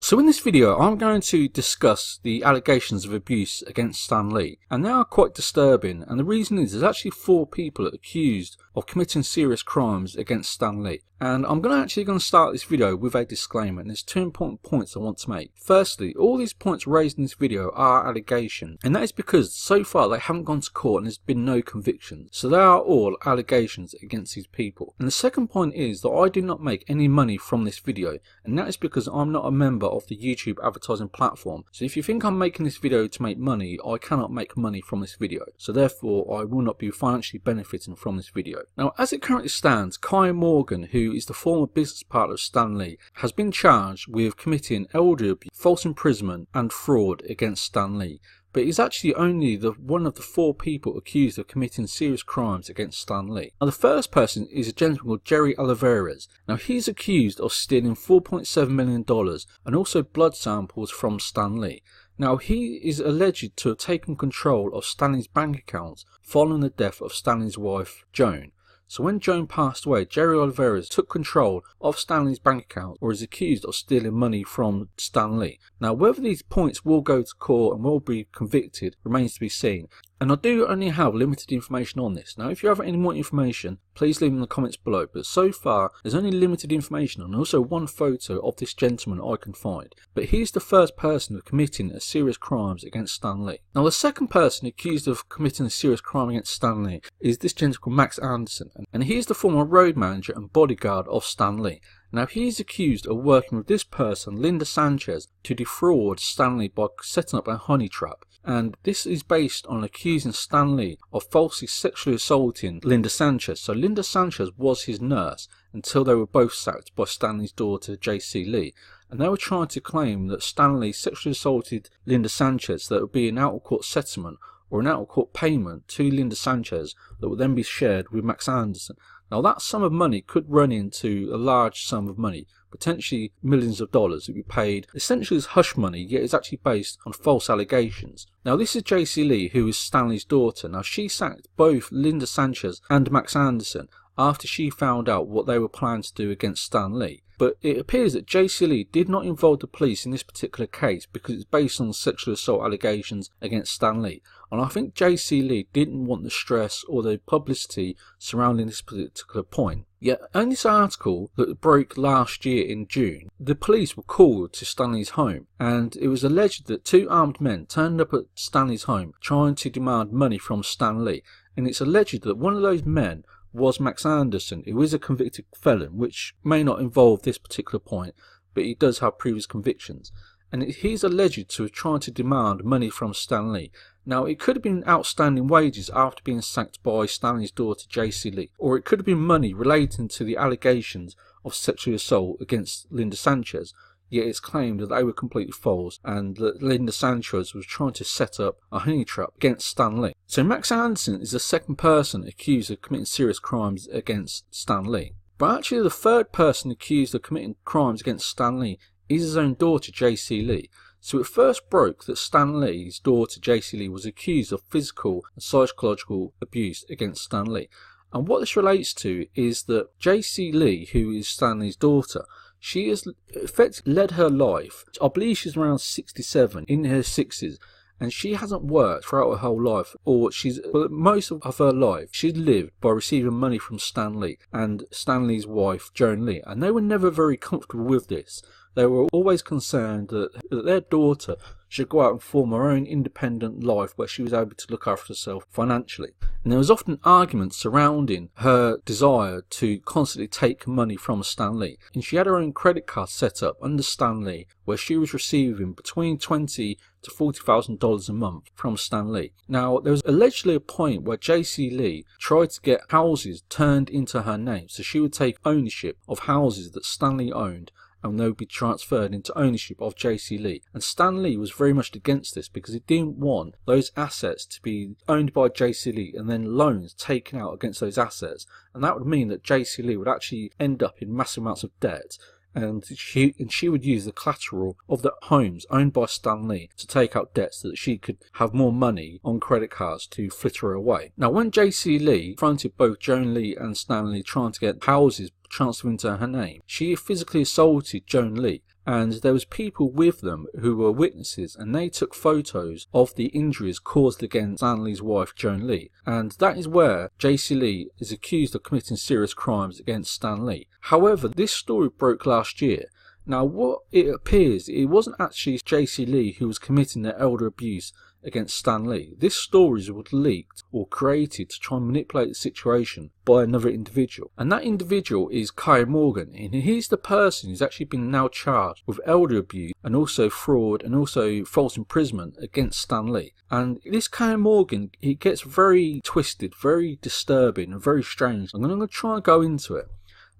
So in this video I'm going to discuss the allegations of abuse against Stan Lee, and they are quite disturbing, and the reason is there's actually 4 people accused of committing serious crimes against Stan Lee. And I'm going to start this video with a disclaimer, and there's 2 important points I want to make. Firstly, all these points raised in this video are allegations, and that is because so far they haven't gone to court and there's been no convictions. So they are all allegations against these people. And the second point is that I did not make any money from this video, and that is because I'm not a member of the YouTube advertising platform. So if you think I'm making this video to make money, I cannot make money from this video. So therefore I will not be financially benefiting from this video. Now, as it currently stands, Kai Morgan, who is the former business partner of Stan Lee, has been charged with committing elder abuse, false imprisonment and fraud against Stan Lee. But he's actually only one of the 4 people accused of committing serious crimes against Stan Lee. Now, the first person is a gentleman called Jerry Olivares. Now, he's accused of stealing $4.7 million and also blood samples from Stan Lee. Now, he is alleged to have taken control of Stan Lee's bank accounts following the death of Stan Lee's wife, Joan. So when Joan passed away, Jerry Olivares took control of Stan Lee's bank account, or is accused of stealing money from Stan Lee. Now, whether these points will go to court and will be convicted remains to be seen. And I do only have limited information on this. Now, if you have any more information, please leave them in the comments below. But so far, there's only limited information and also one photo of this gentleman I can find. But he's the first person of committing a serious crimes against Stan Lee. Now, the second person accused of committing a serious crime against Stan Lee is this gentleman called Max Anderson. And he's the former road manager and bodyguard of Stan Lee. Now, he's accused of working with this person, Linda Sanchez, to defraud Stan Lee by setting up a honey trap. And this is based on accusing Stan Lee of falsely sexually assaulting Linda Sanchez. So Linda Sanchez was his nurse until they were both sacked by Stan Lee's daughter, JC Lee. And they were trying to claim that Stan Lee sexually assaulted Linda Sanchez, that it would be an out-of-court settlement or an out-of-court payment to Linda Sanchez that would then be shared with Max Anderson. Now, that sum of money could run into a large sum of money, potentially millions of dollars. It would be paid essentially as hush money, yet it's actually based on false allegations. Now, this is JC Lee, who is Stan Lee's daughter. Now, she sacked both Linda Sanchez and Max Anderson after she found out what they were planning to do against Stan Lee. But it appears that JC Lee did not involve the police in this particular case because it's based on sexual assault allegations against Stan Lee. And I think JC Lee didn't want the stress or the publicity surrounding this particular point. Yet, in this article that broke last year in June, the police were called to Stan Lee's home, and it was alleged that 2 armed men turned up at Stan Lee's home trying to demand money from Stan Lee. And it's alleged that one of those men was Max Anderson, who is a convicted felon, which may not involve this particular point, but he does have previous convictions. And he's alleged to have tried to demand money from Stan Lee. Now, it could have been outstanding wages after being sacked by Stan Lee's daughter, JC Lee, or it could have been money relating to the allegations of sexual assault against Linda Sanchez. Yet it's claimed that they were completely false and that Linda Sanchez was trying to set up a honey trap against Stan Lee. So Max Anderson is the second person accused of committing serious crimes against Stan Lee. But actually the third person accused of committing crimes against Stan Lee is his own daughter, JC Lee. So it first broke that Stan Lee's daughter, JC Lee, was accused of physical and psychological abuse against Stan Lee. And what this relates to is that JC Lee, who is Stan Lee's daughter, she has effectively led her life. I believe she's around 67, in her 60s, and she hasn't worked throughout her whole life, or most of her life she's lived by receiving money from Stan Lee and Stan Lee's wife, Joan Lee, and they were never very comfortable with this. They were always concerned that their daughter should go out and form her own independent life where she was able to look after herself financially. And there was often arguments surrounding her desire to constantly take money from Stan Lee. And she had her own credit card set up under Stan Lee where she was receiving between $20,000 to $40,000 a month from Stan Lee. Now, there was allegedly a point where JC Lee tried to get houses turned into her name, so she would take ownership of houses that Stan Lee owned, and they would be transferred into ownership of JC Lee. And Stan Lee was very much against this because he didn't want those assets to be owned by JC Lee and then loans taken out against those assets. And that would mean that JC Lee would actually end up in massive amounts of debt. And she would use the collateral of the homes owned by Stan Lee to take out debts so that she could have more money on credit cards to fritter away. Now, when JC Lee confronted both Joan Lee and Stan Lee trying to get houses transferred into her name, she physically assaulted Joan Lee and there was people with them who were witnesses, and they took photos of the injuries caused against Stan Lee's wife Joan Lee, and that is where JC Lee is accused of committing serious crimes against Stan Lee. However, this story broke last year. Now, what it appears, it wasn't actually JC Lee who was committing the elder abuse against Stan Lee. This story was leaked or created to try and manipulate the situation by another individual, and that individual is Kai Morgan, and he's the person who's actually been now charged with elder abuse and also fraud and also false imprisonment against Stan Lee. And this Kai Morgan, he gets very twisted, very disturbing and very strange. I'm going to try and go into it.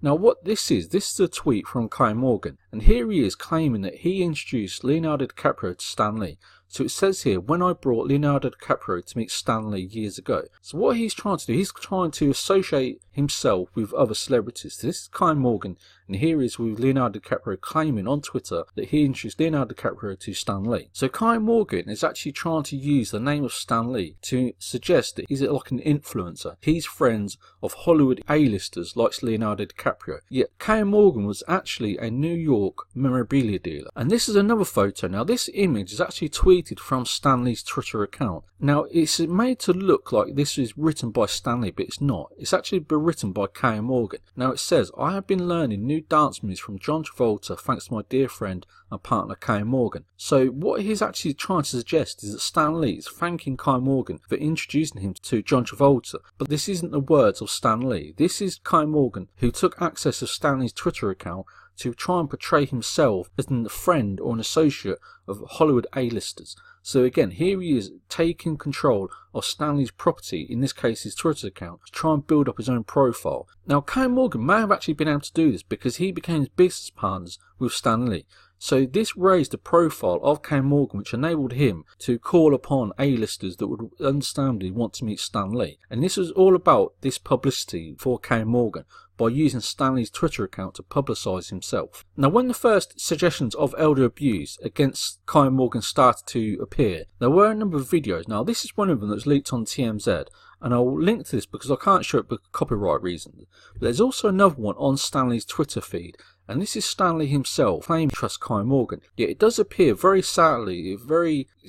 Now, what this is a tweet from Kai Morgan, and here he is claiming that he introduced Leonardo DiCaprio to Stan Lee. So it says here, when I brought Leonardo DiCaprio to meet Stan Lee years ago. So what he's trying to do, he's trying to associate himself with other celebrities. So this is Kai Morgan, and here he is with Leonardo DiCaprio claiming on Twitter that he introduced Leonardo DiCaprio to Stan Lee. So Kai Morgan is actually trying to use the name of Stan Lee to suggest that he's like an influencer. He's friends of Hollywood A-listers like Leonardo DiCaprio. Yet Kai Morgan was actually a New York memorabilia dealer. And this is another photo. Now, this image is actually tweeted from Stan Lee's Twitter account. Now, it's made to look like this is written by Stan Lee, but it's not. It's actually been written by Kai Morgan. Now, it says, I have been learning new dance moves from John Travolta thanks to my dear friend and partner Kai Morgan. So what he's actually trying to suggest is that Stan Lee is thanking Kai Morgan for introducing him to John Travolta. But this isn't the words of Stan Lee. This is Kai Morgan, who took access of Stan Lee's Twitter account to try and portray himself as a friend or an associate of Hollywood A-listers. So again, here he is taking control of Stan Lee's property, in this case his Twitter account, to try and build up his own profile. Now, Kai Morgan may have actually been able to do this because he became business partners with Stan Lee. So this raised the profile of Kai Morgan, which enabled him to call upon A-listers that would understandably want to meet Stan Lee. And this was all about this publicity for Kai Morgan, by using Stan Lee's Twitter account to publicise himself. Now, when the first suggestions of elder abuse against Kai Morgan started to appear, there were a number of videos. Now, this is one of them that was leaked on TMZ, and I'll link to this because I can't show it for copyright reasons. But there's also another one on Stan Lee's Twitter feed, and this is Stan Lee himself claiming to trust Kai Morgan. Yet it does appear, very sadly, it's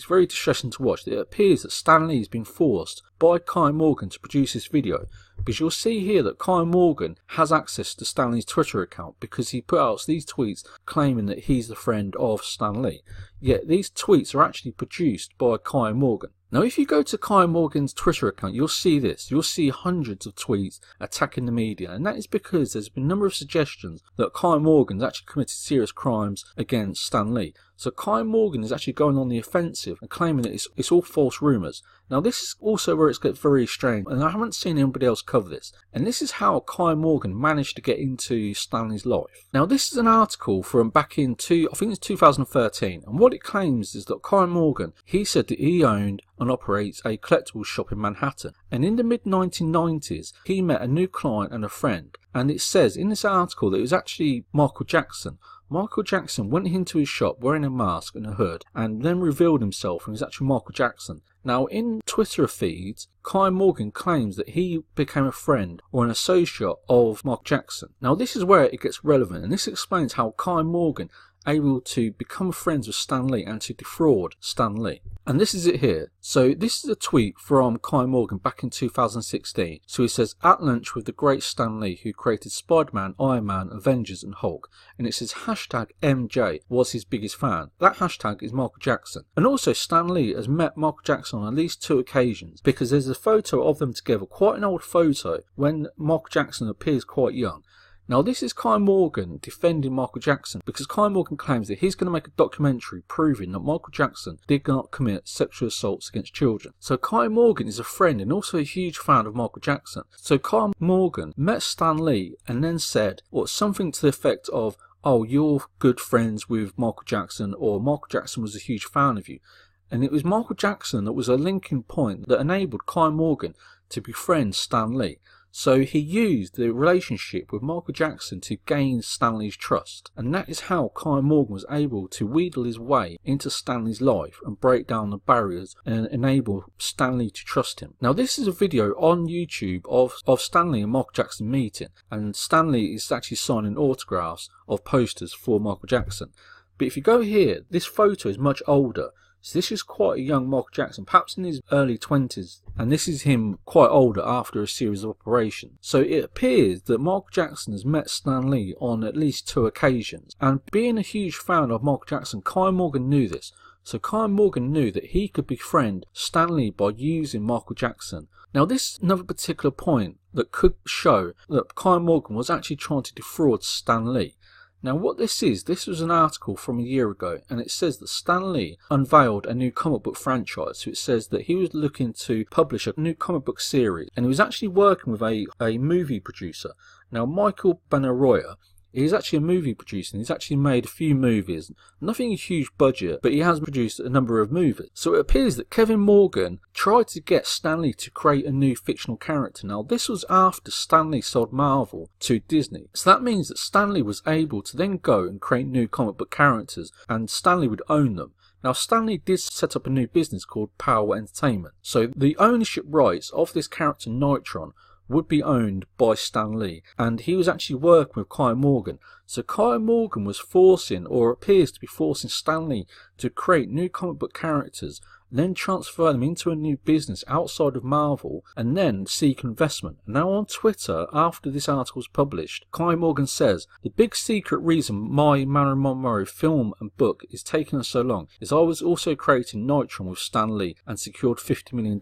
very distressing to watch, that it appears that Stan Lee has been forced by Kai Morgan to produce this video, because you'll see here that Kai Morgan has access to Stan Lee's Twitter account because he put out these tweets claiming that he's the friend of Stan Lee. Yet these tweets are actually produced by Kai Morgan. Now, if you go to Kai Morgan's Twitter account, you'll see this. You'll see hundreds of tweets attacking the media, and that is because there's been a number of suggestions that Kai Morgan's actually committed serious crimes against Stan Lee. So Kai Morgan is actually going on the offensive and claiming that it's all false rumours. Now, this is also where it gets very strange, and I haven't seen anybody else cover this. And this is how Kai Morgan managed to get into Stan Lee's life. Now, this is an article from back in I think it's 2013, and what it claims is that Kai Morgan, he said that he owned and operates a collectibles shop in Manhattan. And in the mid-1990s, he met a new client and a friend. And it says in this article that it was actually Michael Jackson. Michael Jackson went into his shop wearing a mask and a hood and then revealed himself and was actually Michael Jackson. Now, in Twitter feeds, Kai Morgan claims that he became a friend or an associate of Michael Jackson. Now, this is where it gets relevant, and this explains how Kai Morgan able to become friends with Stan Lee and to defraud Stan Lee. And this is it here. So this is a tweet from Kai Morgan back in 2016. So he says, at lunch with the great Stan Lee, who created Spider-Man, Iron Man, Avengers and Hulk. And it says hashtag MJ was his biggest fan. That hashtag is Michael Jackson. And also Stan Lee has met Michael Jackson on at least 2 occasions, because there's a photo of them together, quite an old photo, when Michael Jackson appears quite young. Now, this is Kai Morgan defending Michael Jackson, because Kai Morgan claims that he's going to make a documentary proving that Michael Jackson did not commit sexual assaults against children. So Kai Morgan is a friend and also a huge fan of Michael Jackson. So Kai Morgan met Stan Lee and then said something to the effect of, oh, you're good friends with Michael Jackson, or Michael Jackson was a huge fan of you. And it was Michael Jackson that was a linking point that enabled Kai Morgan to befriend Stan Lee. So he used the relationship with Michael Jackson to gain Stan Lee's trust. And that is how Kai Morgan was able to wheedle his way into Stan Lee's life and break down the barriers and enable Stan Lee to trust him. Now, this is a video on YouTube of Stan Lee and Michael Jackson meeting. And Stan Lee is actually signing autographs of posters for Michael Jackson. But if you go here, this photo is much older. So this is quite a young Michael Jackson, perhaps in his early 20s, and this is him quite older after a series of operations. So it appears that Michael Jackson has met Stan Lee on at least 2 occasions, and being a huge fan of Michael Jackson, Kai Morgan knew this. So Kai Morgan knew that he could befriend Stan Lee by using Michael Jackson. Now this is another particular point that could show that Kai Morgan was actually trying to defraud Stan Lee. Now what this was an article from a year ago, and it says that Stan Lee unveiled a new comic book franchise. So it says that he was looking to publish a new comic book series, and he was actually working with a movie producer. Now Michael Benaroya, he's actually a movie producer, and he's actually made a few movies. Nothing a huge budget, but he has produced a number of movies. So it appears that Kevin Morgan tried to get Stan Lee to create a new fictional character. Now this was after Stan Lee sold Marvel to Disney. So that means that Stan Lee was able to then go and create new comic book characters, and Stan Lee would own them. Now Stan Lee did set up a new business called Power Entertainment. So the ownership rights of this character Nitron would be owned by Stan Lee, and he was actually working with Kai Morgan. So Kai Morgan was forcing, or appears to be forcing, Stan Lee to create new comic book characters, then transfer them into a new business outside of Marvel, and then seek investment. Now on Twitter, after this article was published, Kai Morgan says, "The big secret reason my Marilyn Monroe film and book is taking us so long is I was also creating Nitron with Stan Lee and secured $50 million.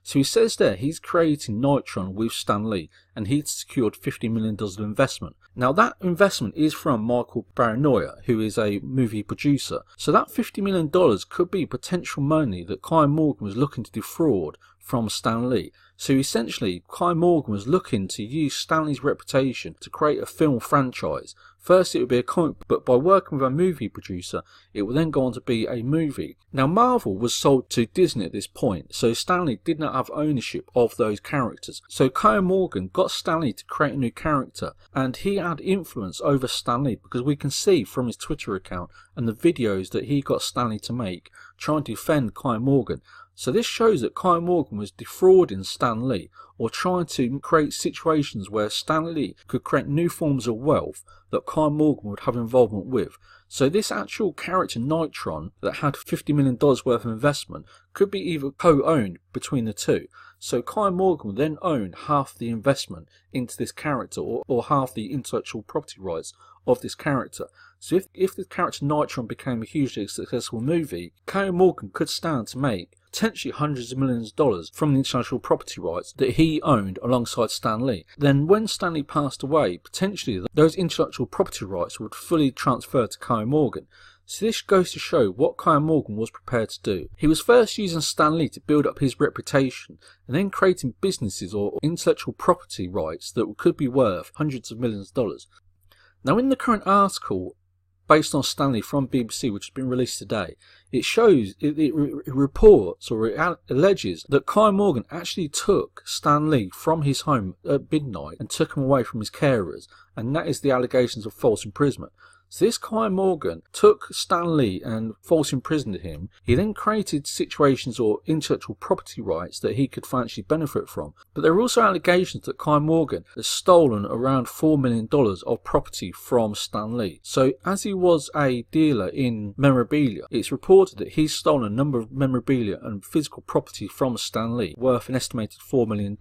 So he says there he's creating Nitron with Stan Lee, and he'd secured $50 million of investment. Now that investment is from Michael Benaroya, who is a movie producer. So that $50 million could be potential money that Kai Morgan was looking to defraud from Stan Lee. So essentially, Kai Morgan was looking to use Stan Lee's reputation to create a film franchise. First it would be a comic book, but by working with a movie producer, it would then go on to be a movie. Now Marvel was sold to Disney at this point, so Stan Lee did not have ownership of those characters. So Kai Morgan got Stan Lee to create a new character, and he had influence over Stan Lee, because we can see from his Twitter account and the videos that he got Stan Lee to make trying to defend Kai Morgan. So this shows that Kai Morgan was defrauding Stan Lee, or trying to create situations where Stan Lee could create new forms of wealth that Kai Morgan would have involvement with. So this actual character Nitron that had $50 million worth of investment could be either co-owned between the two. So Kai Morgan would then own half the investment into this character, or half the intellectual property rights of this character. So if the character Nitron became a hugely successful movie, Kai Morgan could stand to make potentially hundreds of millions of dollars from the intellectual property rights that he owned alongside Stan Lee. Then when Stan Lee passed away, potentially those intellectual property rights would fully transfer to Kai Morgan. So this goes to show what Kai Morgan was prepared to do. He was first using Stan Lee to build up his reputation, and then creating businesses or intellectual property rights that could be worth hundreds of millions of dollars. Now in the current article based on Stan Lee from BBC, which has been released today, it shows, it reports, or it alleges that Kai Morgan actually took Stan Lee from his home at midnight and took him away from his carers, and that is the allegations of false imprisonment. So this Kai Morgan took Stan Lee and false imprisoned him. He then created situations or intellectual property rights that he could financially benefit from. But there are also allegations that Kai Morgan has stolen around $4 million of property from Stan Lee. So as he was a dealer in memorabilia, it's reported that he's stolen a number of memorabilia and physical property from Stan Lee worth an estimated $4 million.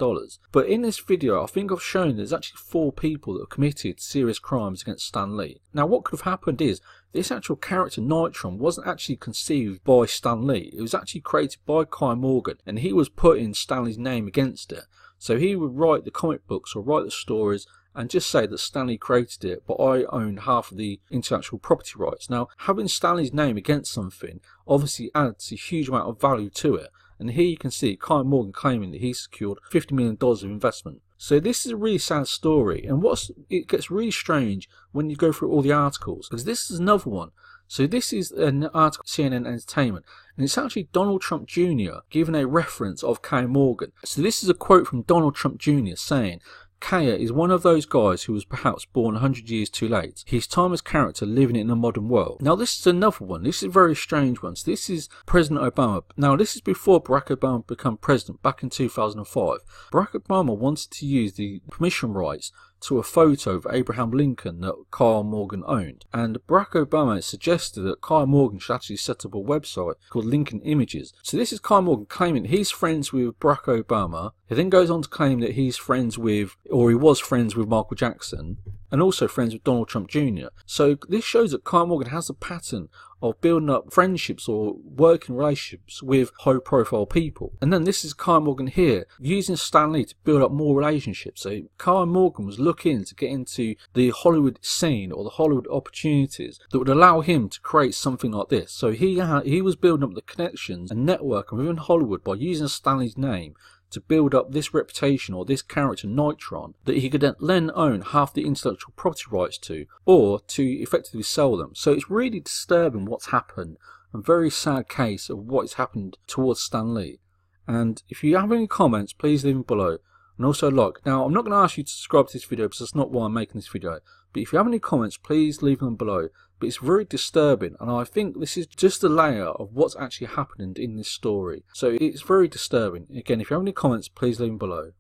But in this video, I think I've shown there's actually 4 people that have committed serious crimes against Stan Lee. Now what could have happened is this actual character Nitron wasn't actually conceived by Stan Lee. It was actually created by Kai Morgan, and he was putting Stan Lee's name against it. So he would write the comic books or write the stories and just say that Stan Lee created it, but I own half of the intellectual property rights. Now having Stan Lee's name against something obviously adds a huge amount of value to it, and here you can see Kai Morgan claiming that he secured $50 million of investment. So this is a really sad story, and it gets really strange when you go through all the articles, because this is another one. So this is an article CNN Entertainment, and it's actually Donald Trump Jr. giving a reference of Kai Morgan. So this is a quote from Donald Trump Jr. saying, "Kaya is one of those guys who was perhaps born 100 years too late. His timeless character living in a modern world." Now this is another one. This is a very strange one. So this is President Obama. Now this is before Barack Obama became president back in 2005. Barack Obama wanted to use the permission rights to a photo of Abraham Lincoln that Kyle Morgan owned. And Barack Obama suggested that Kyle Morgan should actually set up a website called Lincoln Images. So this is Kyle Morgan claiming he's friends with Barack Obama. He then goes on to claim that he's friends with, or he was friends with, Michael Jackson, and also friends with Donald Trump Jr. So this shows that Kyle Morgan has a pattern of building up friendships or working relationships with high profile people. And then this is Kyle Morgan here using Stan Lee to build up more relationships. So Kyle Morgan was looking to get into the Hollywood scene or the Hollywood opportunities that would allow him to create something like this. So he was building up the connections and networking within Hollywood by using Stan Lee's name to build up this reputation or this character Nitron that he could then own half the intellectual property rights to, or to effectively sell them. So it's really disturbing what's happened, a very sad case of what has happened towards Stan Lee. And if you have any comments, please leave them below, and also like. Now I'm not going to ask you to subscribe to this video because that's not why I'm making this video, but if you have any comments, please leave them below. But it's very disturbing, and I think this is just a layer of what's actually happening in this story. So it's very disturbing. Again, if you have any comments, please leave them below.